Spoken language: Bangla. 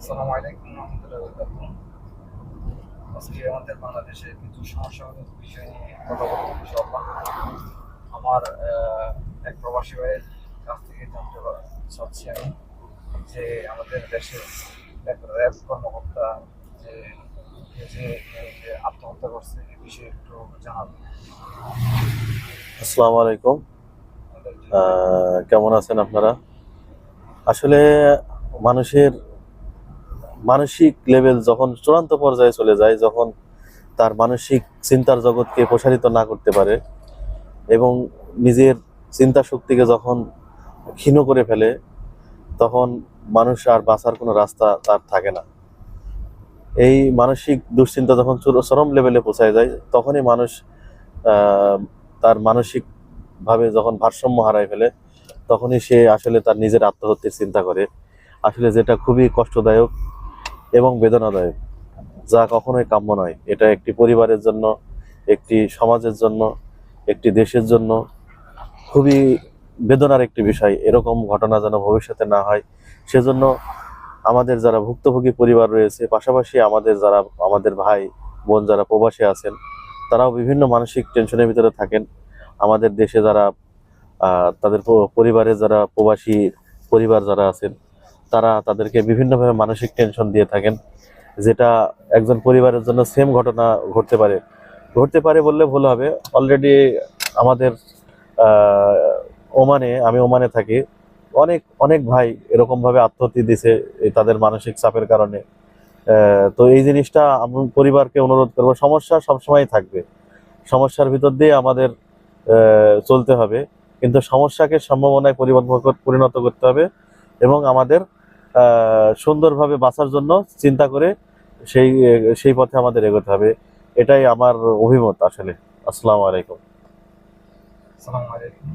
আসসালামু আলাইকুম রহমতুল্লাহ বরকাতুহু। আজকে আমাদের বাংলাদেশের কিছু সমস্যা বিষয় নিয়ে কথা বলবো ইনশাআল্লাহ। আমার এক প্রবাসী ভাইয়ের কাছ থেকে জানতে চাচ্ছি আমি যে আমাদের দেশের এক র্যাব কর্মকর্তা যে যে যে আত্মহত্যা করছে এই বিষয়ে একটু জানাবেন। আসসালামু আলাইকুম। কেমন আছেন আপনারা? আসলে মানুষের মানসিক লেভেল যখন চূড়ান্ত পর্যায়ে চলে যায়, যখন তার মানসিক চিন্তার জগৎকে প্রসারিত না করতে পারে এবং নিজের চিন্তা শক্তিকে যখন ক্ষীণ করে ফেলে, তখন মানুষ আর বাঁচার কোনো রাস্তা তার থাকে না। এই মানসিক দুশ্চিন্তা যখন চরম লেভেলে পৌঁছায় যায়, তখনই মানুষ তার মানসিকভাবে যখন ভারসাম্য হারায় ফেলে, তখনই সে আসলে তার নিজের আত্মহত্যার চিন্তা করে, আসলে যেটা খুবই কষ্টদায়ক এবং বেদনাদায়ক, যা কখনোই কাম্য নয়। এটা একটি পরিবারের জন্য, একটি সমাজের জন্য, একটি দেশের জন্য খুবই বেদনার একটি বিষয়। এরকম ঘটনা যেন ভবিষ্যতে না হয়, সেজন্য আমাদের যারা ভুক্তভোগী পরিবার রয়েছে, পাশাপাশি আমাদের ভাই বোন যারা প্রবাসী আছেন, তারাও বিভিন্ন মানসিক টেনশনের ভিতরে থাকেন। আমাদের দেশে যারা তাদের পরিবারে যারা প্রবাসী পরিবার যারা আছেন, তারা তাদেরকে বিভিন্নভাবে মানসিক টেনশন দিয়ে থাকেন, যেটা একজন পরিবারের জন্য সেম ঘটনা ঘটতে পারে বললে ভুল হবে। অলরেডি আমাদের আমি ওমানে থাকি, অনেক অনেক ভাই এরকম ভাবে আত্মহত্যা দিছে তাদের মানসিক চাপের কারণে। তো এই জিনিসটা আমি পরিবারকে অনুরোধ করবো, সমস্যা সবসময় থাকবে, সমস্যার ভিতর দিয়ে আমাদের চলতে হবে, কিন্তু সমস্যাকে সম্ভাবনায় পরিণত করতে হবে এবং আমাদের সুন্দরভাবে বাঁচার জন্য চিন্তা করে সেই সেই পথে আমাদের এগোতে হবে। এটাই আমার অভিমত আসলে। আসসালামু আলাইকুম। আসসালামু আলাইকুম।